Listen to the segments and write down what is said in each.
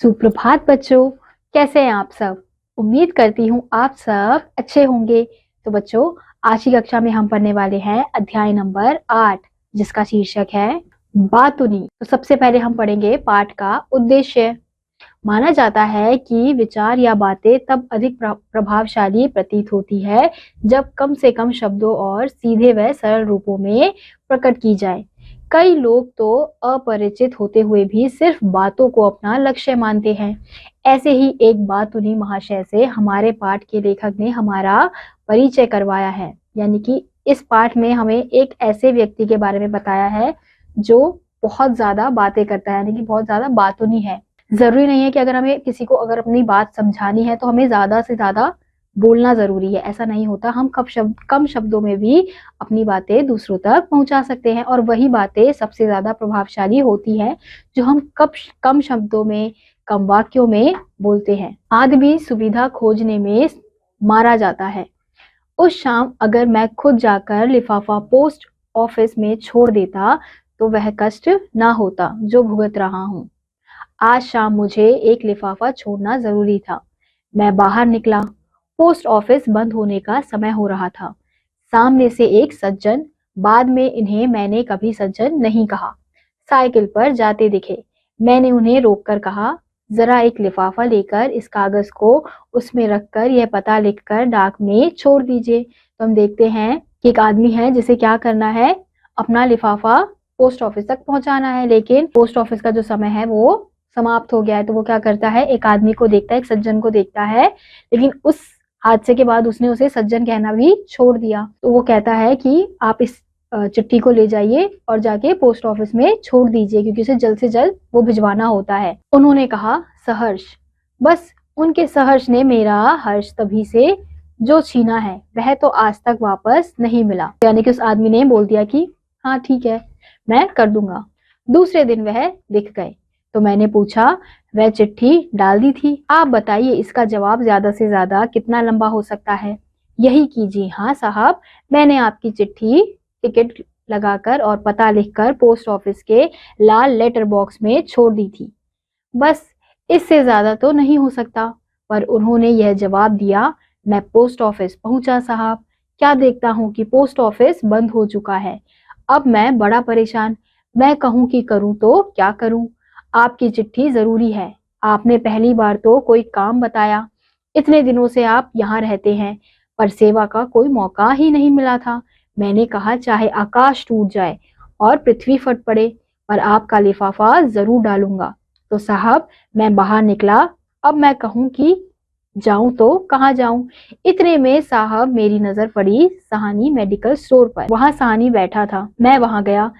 सुप्रभात बच्चों, कैसे हैं आप सब। उम्मीद करती हूँ आप सब अच्छे होंगे। तो बच्चों, आज की कक्षा में हम पढ़ने वाले हैं अध्याय नंबर 8, जिसका शीर्षक है बातुनी। तो सबसे पहले हम पढ़ेंगे पाठ का उद्देश्य। माना जाता है कि विचार या बातें तब अधिक प्रभावशाली प्रतीत होती है जब कम से कम शब्दों और सीधे व सरल रूपों में प्रकट की जाए। कई लोग तो अपरिचित होते हुए भी सिर्फ बातों को अपना लक्ष्य मानते हैं। ऐसे ही एक बात उन्हीं महाशय से हमारे पाठ के लेखक ने हमारा परिचय करवाया है। यानी कि इस पाठ में हमें एक ऐसे व्यक्ति के बारे में बताया है जो बहुत ज्यादा बातें करता है, यानी कि बहुत ज्यादा बातुनी है। जरूरी नहीं है कि अगर हमें किसी को अगर अपनी बात समझानी है तो हमें ज्यादा से ज्यादा बोलना जरूरी है, ऐसा नहीं होता। हम कम शब्दों में भी अपनी बातें दूसरों तक पहुंचा सकते हैं, और वही बातें सबसे ज्यादा प्रभावशाली होती है जो हम कम शब्दों में, कम वाक्यों में बोलते हैं। आदमी सुविधा खोजने में मारा जाता है। उस शाम अगर मैं खुद जाकर लिफाफा पोस्ट ऑफिस में छोड़ देता तो वह कष्ट ना होता जो भुगत रहा हूँ। आज शाम मुझे एक लिफाफा छोड़ना जरूरी था। मैं बाहर निकला। पोस्ट ऑफिस बंद होने का समय हो रहा था। सामने से एक सज्जन, बाद में इन्हें मैंने कभी सज्जन नहीं कहा, साइकिल पर जाते दिखे। मैंने उन्हें रोककर कहा, जरा एक लिफाफा लेकर इस कागज को उसमें रखकर यह पता लिखकर डाक में छोड़ दीजिए। तो हम देखते हैं कि एक आदमी है जिसे क्या करना है, अपना लिफाफा पोस्ट ऑफिस तक पहुंचाना है, लेकिन पोस्ट ऑफिस का जो समय है वो समाप्त हो गया है। तो वो क्या करता है, एक आदमी को देखता है, एक सज्जन को देखता है, लेकिन उस हादसे के बाद उसने उसे सज्जन कहना भी छोड़ दिया। तो वो कहता है कि आप इस चिट्ठी को ले जाइए और जाके पोस्ट ऑफिस में छोड़ दीजिए, क्योंकि उसे जल्द से जल्द वो भिजवाना होता है। उन्होंने कहा, सहर्ष। बस उनके सहर्ष ने मेरा हर्ष तभी से जो छीना है वह तो आज तक वापस नहीं मिला। यानी कि उस आदमी ने बोल दिया कि हाँ ठीक है, मैं कर दूंगा। दूसरे दिन वह दिख गए। तो मैंने पूछा, वह चिट्ठी डाल दी थी? आप बताइए, इसका जवाब ज्यादा से ज्यादा कितना लंबा हो सकता है? यही कीजिए। हाँ साहब, मैंने आपकी चिट्ठी टिकट लगाकर और पता लिखकर पोस्ट ऑफिस के लाल लेटर बॉक्स में छोड़ दी थी। बस इससे ज्यादा तो नहीं हो सकता। पर उन्होंने यह जवाब दिया। मैं पोस्ट ऑफिस पहुंचा साहब, क्या देखता हूँ कि पोस्ट ऑफिस बंद हो चुका है। अब मैं बड़ा परेशान। मैं कहूँ कि करूँ तो क्या करूँ? आपकी चिट्ठी जरूरी है। आपने पहली बार तो कोई काम बताया। इतने दिनों से आप यहाँ रहते हैं, पर सेवा का कोई मौका ही नहीं मिला था। मैंने कहा, चाहे आकाश टूट जाए और पृथ्वी फट पड़े, पर आपका लिफाफा जरूर डालूंगा। तो साहब, मैं बाहर निकला। अब मैं कहूँ कि जाऊं तो कहाँ जाऊं? इतने में साहब मेरी नजर पड़ी सहानी मेडिकल स्टोर पर। वहां सहानी बैठा था। मैं वहां गया।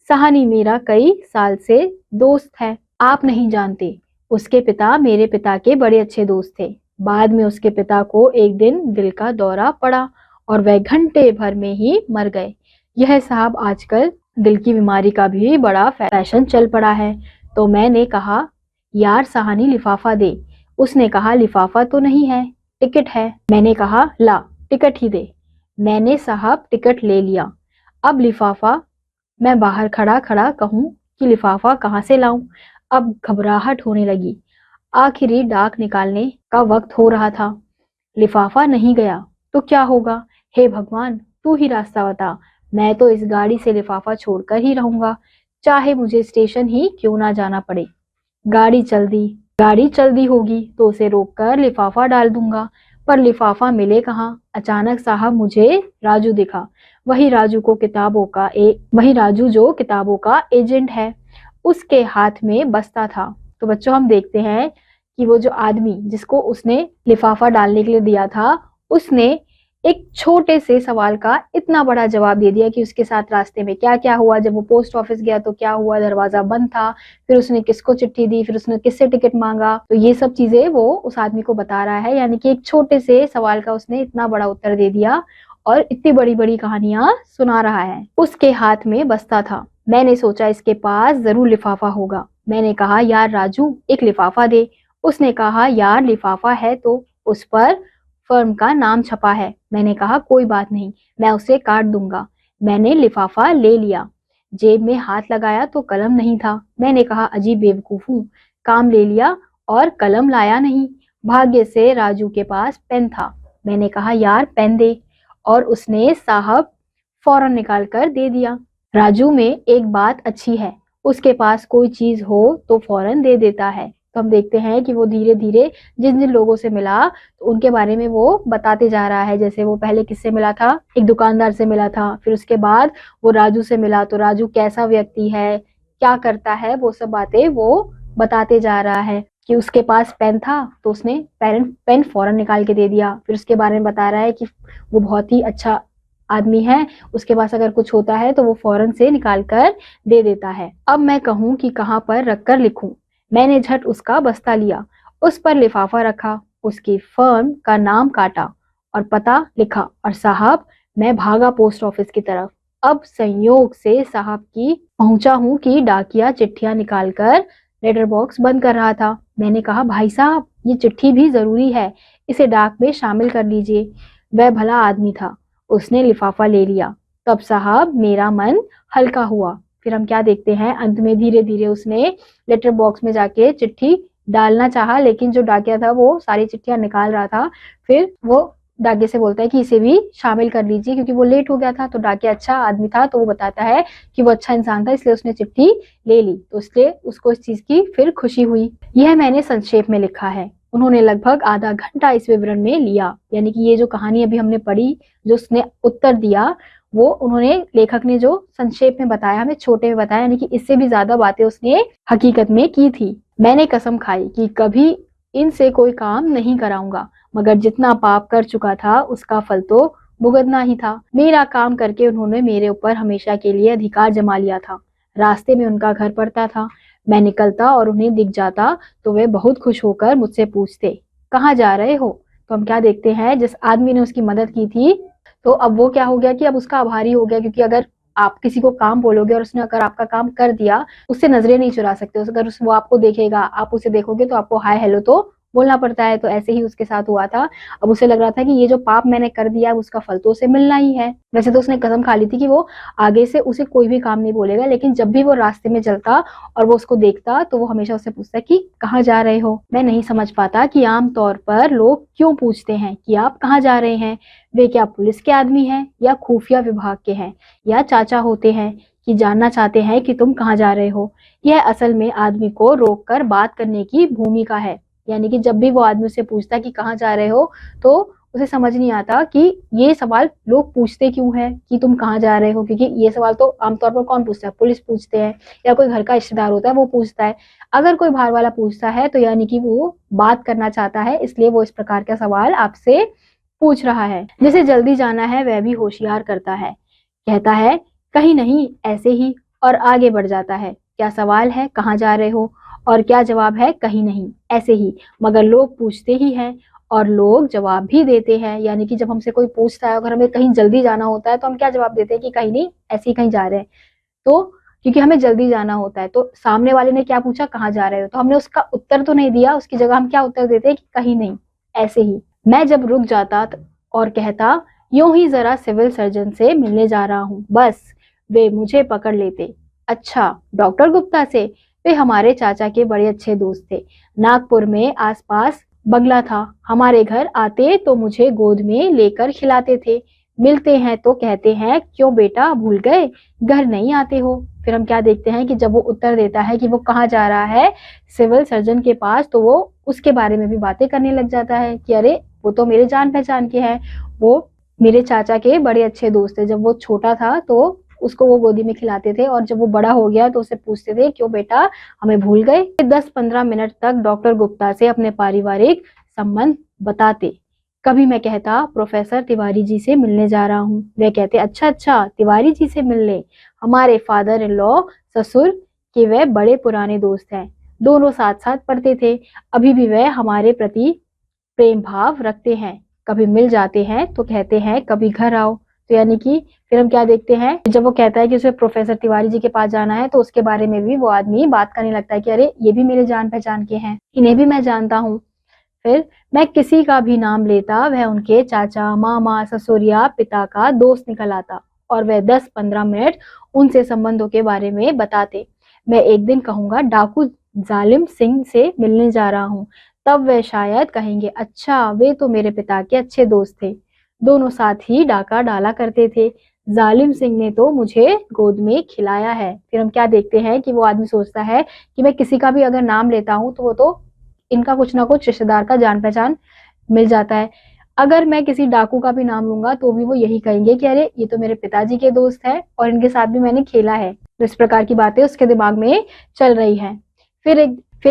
सहानी मेरा कई साल से दोस्त है। आप नहीं जानते, उसके पिता मेरे पिता के बड़े अच्छे दोस्त थे। बाद में उसके पिता को एक दिन दिल का दौरा पड़ा और वह घंटे भर में ही मर गए। यह साहब आजकल दिल की बीमारी का भी बड़ा फैशन चल पड़ा है। तो मैंने कहा, यार सहानी लिफाफा दे। उसने कहा, लिफाफा तो नहीं है, टिकट है। मैंने कहा, ला टिकट ही दे। मैंने साहब टिकट ले लिया। अब लिफाफा? मैं बाहर खड़ा खड़ा कहूँ कि लिफाफा कहाँ से लाऊं? अब घबराहट होने लगी। आखिरी डाक निकालने का वक्त हो रहा था। लिफाफा नहीं गया तो क्या होगा? हे भगवान, तू ही रास्ता बता। मैं तो इस गाड़ी से लिफाफा छोड़कर ही रहूंगा, चाहे मुझे स्टेशन ही क्यों ना जाना पड़े। गाड़ी चल दी होगी तो उसे रोककर लिफाफा डाल दूंगा, पर लिफाफा मिले कहाँ? अचानक साहब मुझे राजू दिखा। वही राजू जो किताबों का एजेंट है। उसके हाथ में बस्ता था। तो बच्चों, हम देखते हैं कि वो जो आदमी जिसको उसने लिफाफा डालने के लिए दिया था, उसने एक छोटे से सवाल का इतना बड़ा जवाब दे दिया कि उसके साथ रास्ते में क्या क्या हुआ, जब वो पोस्ट ऑफिस गया तो क्या हुआ, दरवाजा बंद था, फिर उसने किसको चिट्ठी दी, फिर उसने किससे टिकट मांगा। तो ये सब चीजें वो उस आदमी को बता रहा है। यानी कि एक छोटे से सवाल का उसने इतना बड़ा उत्तर दे दिया और इतनी बड़ी बड़ी कहानियां सुना रहा है। उसके हाथ में बस्ता था। मैंने सोचा इसके पास जरूर लिफाफा होगा। मैंने कहा, यार राजू, एक लिफाफा दे। उसने कहा, यार लिफाफा है तो उस पर फर्म का नाम छपा है। मैंने कहा, कोई बात नहीं, मैं उसे काट दूंगा। मैंने लिफाफा ले लिया। जेब में हाथ लगाया तो कलम नहीं था। मैंने कहा, अजीब बेवकूफ हूँ, काम ले लिया और कलम लाया नहीं। भाग्य से राजू के पास पेन था। मैंने कहा यार पेन दे, और उसने साहब फौरन निकाल कर दे दिया। राजू में एक बात अच्छी है, उसके पास कोई चीज हो तो फौरन दे देता है। तो हम देखते हैं कि वो धीरे धीरे जिन जिन लोगों से मिला तो उनके बारे में वो बताते जा रहा है। जैसे वो पहले किससे मिला था, एक दुकानदार से मिला था, फिर उसके बाद वो राजू से मिला तो राजू कैसा व्यक्ति है, क्या करता है, वो सब बातें वो बताते जा रहा है। कि उसके पास पेन था तो उसने पेन फौरन निकाल के दे दिया। फिर उसके बारे में बता रहा है कि वो बहुत ही अच्छा आदमी है, उसके पास अगर कुछ होता है तो वो फौरन से निकाल कर दे देता है। अब मैं कहूँ कि कहाँ पर रख कर लिखूं। मैंने झट उसका बस्ता लिया, उस पर लिफाफा रखा, उसकी फर्म का नाम काटा और पता लिखा, और साहब मैं भागा पोस्ट ऑफिस की तरफ। अब संयोग से साहब की पहुंचा हूं कि डाकिया चिट्ठियां निकालकर लेटर बॉक्स बंद कर रहा था। मैंने कहा भाई साहब ये चिट्ठी भी जरूरी है, इसे डाक में शामिल कर लीजिए। वह भला आदमी था, उसने लिफाफा ले लिया। तब साहब मेरा मन हल्का हुआ। फिर हम क्या देखते हैं, अंत में धीरे धीरे उसने लेटर बॉक्स में जाके चिट्ठी डालना चाहा, लेकिन जो डाकिया था वो सारी चिट्ठियां निकाल रहा था। फिर वो डाकिया से बोलता है कि इसे भी शामिल कर लीजिए, क्योंकि वो लेट हो गया था। तो डाकिया अच्छा आदमी था तो वो बताता है कि वो अच्छा इंसान था, इसलिए उसने चिट्ठी ले ली। तो इसलिए उसको इस चीज की फिर खुशी हुई। यह मैंने संक्षेप में लिखा है। उन्होंने लगभग आधा घंटा इस विवरण में लिया, यानी कि ये जो कहानी अभी हमने पढ़ी, जो उसने उत्तर दिया, वो उन्होंने लेखक ने जो संक्षेप में बताया, हमें छोटे में बताया, यानी कि इससे भी ज्यादा बातें उसने हकीकत में की थी। मैंने कसम खाई कि कभी इनसे कोई काम नहीं कराऊंगा, मगर जितना पाप कर चुका था उसका फल तो भुगतना ही था। मेरा काम करके उन्होंने मेरे ऊपर हमेशा के लिए अधिकार जमा लिया था। रास्ते में उनका घर पड़ता था, मैं निकलता और उन्हें दिख जाता तो वे बहुत खुश होकर मुझसे पूछते कहाँ जा रहे हो। तो हम क्या देखते हैं, जिस आदमी ने उसकी मदद की थी तो अब वो क्या हो गया कि अब उसका आभारी हो गया, क्योंकि अगर आप किसी को काम बोलोगे और उसने अगर आपका काम कर दिया, उससे नजरें नहीं चुरा सकते। अगर वो आपको देखेगा, आप उसे देखोगे तो आपको हाय हेलो तो बोलना पड़ता है। तो ऐसे ही उसके साथ हुआ था। अब उसे लग रहा था कि ये जो पाप मैंने कर दिया उसका फल तो उसे मिलना ही है। वैसे तो उसने कसम खा ली थी कि वो आगे से उसे कोई भी काम नहीं बोलेगा, लेकिन जब भी वो रास्ते में चलता और वो उसको देखता तो वो हमेशा उससे पूछता कि कहाँ जा रहे हो। मैं नहीं समझ पाता कि आम तौर पर लोग क्यों पूछते हैं कि आप कहाँ जा रहे हैं। वे क्या पुलिस के आदमी हैं, या खुफिया विभाग के हैं, या चाचा होते हैं कि जानना चाहते हैं कि तुम कहाँ जा रहे हो। यह असल में आदमी को रोककर बात करने की भूमिका है। यानी कि जब भी वो आदमी से पूछता कि कहाँ जा रहे हो, तो उसे समझ नहीं आता कि ये सवाल लोग पूछते क्यों है कि तुम कहाँ जा रहे हो, क्योंकि ये सवाल तो आमतौर पर कौन पूछता है, पुलिस पूछते हैं, या कोई घर का रिश्तेदार होता है वो पूछता है। अगर कोई बाहर वाला पूछता है तो यानी कि वो बात करना चाहता है, इसलिए वो इस प्रकार का सवाल आपसे पूछ रहा है। जिसे जल्दी जाना है वह भी होशियार करता है, कहता है कहीं नहीं, ऐसे ही, और आगे बढ़ जाता है। क्या सवाल है, कहाँ जा रहे हो, और क्या जवाब है, कहीं नहीं, ऐसे ही। मगर लोग पूछते ही हैं और लोग जवाब भी देते हैं। यानी कि जब हमसे कोई पूछता है, अगर हमें कहीं जल्दी जाना होता है तो हम क्या जवाब देते हैं कि कहीं नहीं, ऐसे ही कहीं जा रहे हैं। तो क्योंकि हमें जल्दी जाना होता है, तो सामने वाले ने क्या पूछा, कहाँ जा रहे हो, तो हमने उसका उत्तर तो नहीं दिया, उसकी जगह हम क्या उत्तर देते हैं कि कहीं नहीं, ऐसे ही। मैं जब रुक जाता और कहता यूं ही जरा सिविल सर्जन से मिलने जा रहा हूँ, बस वे मुझे पकड़ लेते। अच्छा, डॉक्टर गुप्ता से? वे हमारे चाचा के बड़े अच्छे दोस्त थे। नागपुर में आसपास बंगला था। हमारे घर आते तो मुझे गोद में लेकर खिलाते थे। मिलते हैं तो कहते हैं क्यों बेटा भूल गए, घर नहीं आते हो। फिर हम क्या देखते हैं कि जब वो उत्तर देता है कि वो कहाँ जा रहा है, सिविल सर्जन के पास, तो वो उसके बारे में भी बातें करने लग जाता है कि अरे वो तो मेरे जान पहचान के हैं, वो मेरे चाचा के बड़े अच्छे दोस्त थे। जब वो छोटा था तो उसको वो गोदी में खिलाते थे, और जब वो बड़ा हो गया तो उसे पूछते थे क्यों बेटा हमें भूल गए। 10-15 मिनट तक डॉक्टर गुप्ता से अपने पारिवारिक संबंध बताते। कभी मैं कहता प्रोफेसर तिवारी जी से मिलने जा रहा हूँ, वे कहते अच्छा अच्छा तिवारी जी से मिलने। हमारे फादर इन लॉ ससुर के वे बड़े पुराने दोस्त हैं, दोनों साथ साथ पढ़ते थे। अभी भी वे हमारे प्रति प्रेम भाव रखते हैं। कभी मिल जाते हैं तो कहते हैं कभी घर आओ। तो यानी कि फिर हम क्या देखते हैं, जब वो कहता है कि उसे प्रोफेसर तिवारी जी के पास जाना है तो उसके बारे में भी वो आदमी बात करने लगता है कि अरे ये भी मेरे जान पहचान के हैं, इन्हें भी मैं जानता हूँ। फिर मैं किसी का भी नाम लेता वह उनके चाचा, मामा, ससुरिया, पिता का दोस्त निकल आता, और वह 10-15 मिनट उनसे संबंधों के बारे में बताते। मैं एक दिन कहूंगा डाकू जालिम सिंह से मिलने जा रहा हूँ। तब वे शायद कहेंगे, अच्छा वे तो मेरे पिता के अच्छे दोस्त थे, दोनों साथ ही डाका डाला करते थे। जालिम सिंह ने तो मुझे गोद में खिलाया है। फिर हम क्या देखते हैं कि वो आदमी सोचता है कि मैं किसी का भी अगर नाम लेता हूँ तो वो तो इनका कुछ ना कुछ रिश्तेदार का जान पहचान मिल जाता है। अगर मैं किसी डाकू का भी नाम लूंगा तो भी वो यही कहेंगे कि अरे ये तो मेरे पिताजी के दोस्त है और इनके साथ भी मैंने खेला है। तो इस प्रकार की बातें उसके दिमाग में चल रही हैं। फिर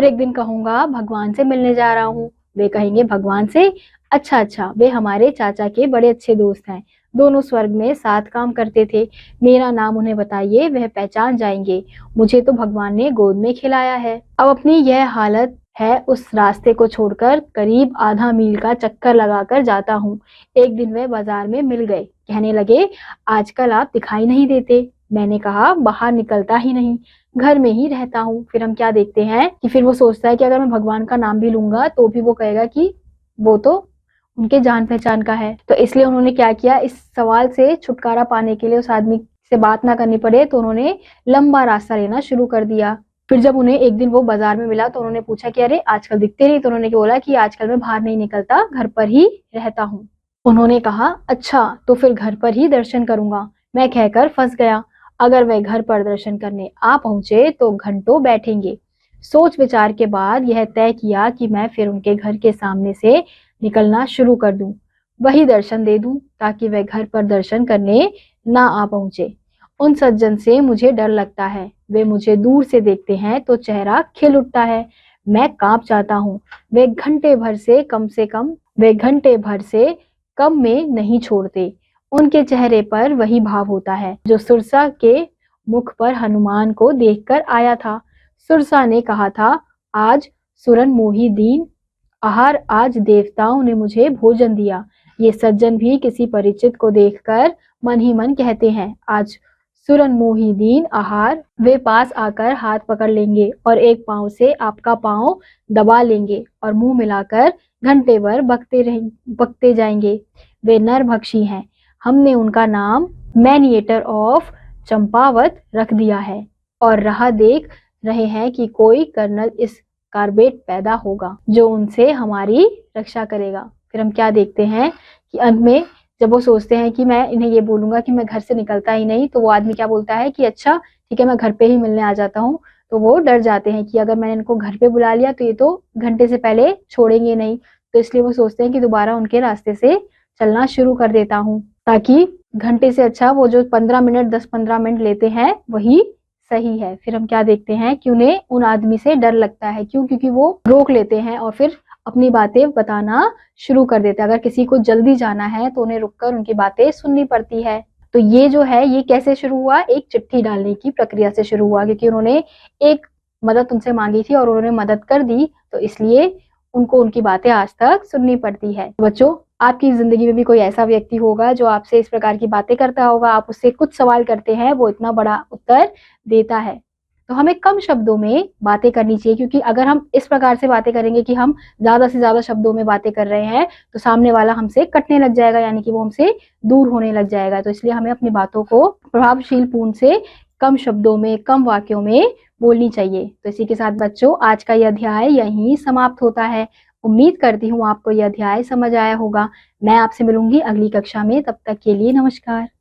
एक दिन कहूंगा भगवान से मिलने जा रहा हूँ। वे कहेंगे भगवान से? अच्छा अच्छा, वे हमारे चाचा के बड़े अच्छे दोस्त हैं, दोनों स्वर्ग में साथ काम करते थे। मेरा नाम उन्हें बताइए, वह पहचान जाएंगे। मुझे तो भगवान ने गोद में खिलाया है। अब अपनी यह हालत है उस रास्ते को छोड़कर करीब आधा मील का चक्कर लगाकर जाता हूँ। एक दिन वे बाजार में मिल गए, कहने लगे आजकल आप दिखाई नहीं देते। मैंने कहा बाहर निकलता ही नहीं, घर में ही रहता हूँ। फिर हम क्या देखते हैं कि फिर वो सोचता है कि अगर मैं भगवान का नाम भी लूंगा तो भी वो कहेगा कि वो तो उनके जान पहचान का है। तो इसलिए उन्होंने क्या किया, इस सवाल से छुटकारा पाने के लिए, उस आदमी से बात ना करनी पड़े, तो उन्होंने लंबा रास्ता लेना शुरू कर दिया। फिर जब उन्हें एक दिन वो बाजार में मिला तो उन्होंने पूछा कि अरे आजकल दिखते नहीं। तो उन्होंने बोला कि आजकल मैं बाहर नहीं निकलता, घर पर ही रहता हूँ। उन्होंने कहा अच्छा तो फिर घर पर ही दर्शन करूंगा। मैं कहकर फंस गया। अगर वे घर पर दर्शन करने आ पहुंचे तो घंटों बैठेंगे। सोच विचार के बाद यह तय किया कि मैं फिर उनके घर के सामने से निकलना शुरू कर दूं, वही दर्शन दे दूं ताकि वे घर पर दर्शन करने ना आ पहुंचे। उन सज्जन से मुझे डर लगता है, वे मुझे दूर से देखते हैं तो चेहरा खिल उठता है, मैं कांप जाता हूँ। वे घंटे भर से कम में नहीं छोड़ते। उनके चेहरे पर वही भाव होता है जो सुरसा के मुख पर हनुमान को देखकर आया था। सुरसा ने कहा था, आज सुरन मोही दीन आहार, आज देवताओं ने मुझे भोजन दिया। ये सज्जन भी किसी परिचित को देखकर मन ही मन कहते हैं, आज सुरन मोही दीन आहार। वे पास आकर हाथ पकड़ लेंगे और एक पांव से आपका पांव दबा लेंगे और मुंह मिलाकर घंटे भर बकते जाएंगे। वे नरभक्षी हैं। हमने उनका नाम मैनिएटर ऑफ चंपावत रख दिया है और राह देख रहे हैं कि कोई कर्नल इस कार्बेट पैदा होगा जो उनसे हमारी रक्षा करेगा। फिर हम क्या देखते हैं कि अंत में जब वो सोचते हैं कि मैं इन्हें ये बोलूंगा कि मैं घर से निकलता ही नहीं, तो वो आदमी क्या बोलता है कि अच्छा ठीक है मैं घर पे ही मिलने आ जाता हूँ। तो वो डर जाते हैं कि अगर मैंने इनको घर पे बुला लिया तो ये तो घंटे से पहले छोड़ेंगे नहीं। तो इसलिए वो सोचते हैं कि दोबारा उनके रास्ते से चलना शुरू कर देता हूँ, ताकि घंटे से अच्छा वो जो 15 मिनट 10-15 मिनट लेते हैं वही सही है। फिर हम क्या देखते हैं कि उन्हें उन आदमी से डर लगता है। क्यों? क्योंकि वो रोक लेते हैं और फिर अपनी बातें बताना शुरू कर देते हैं। अगर किसी को जल्दी जाना है तो उन्हें रुककर उनकी बातें सुननी पड़ती है। तो ये जो है ये कैसे शुरू हुआ, एक चिट्ठी डालने की प्रक्रिया से शुरू हुआ, क्योंकि उन्होंने एक मदद उनसे मांगी थी और उन्होंने मदद कर दी, तो इसलिए उनको उनकी बातें आज तक सुननी पड़ती है। बच्चों, आपकी जिंदगी में भी कोई ऐसा व्यक्ति होगा जो आपसे इस प्रकार की बातें करता होगा, आप उससे कुछ सवाल करते हैं, वो इतना बड़ा उत्तर देता है। तो हमें कम शब्दों में बातें करनी चाहिए, क्योंकि अगर हम इस प्रकार से बातें करेंगे कि हम ज्यादा से ज्यादा शब्दों में बातें कर रहे हैं तो सामने वाला हमसे कटने लग जाएगा, यानी कि वो हमसे दूर होने लग जाएगा। तो इसलिए हमें अपनी बातों को प्रभावशील पूर्ण से कम शब्दों में, कम वाक्यों में बोलनी चाहिए। तो इसी के साथ बच्चों आज का यह अध्याय यहीं समाप्त होता है। उम्मीद करती हूँ आपको यह अध्याय समझ आया होगा। मैं आपसे मिलूंगी अगली कक्षा में, तब तक के लिए नमस्कार।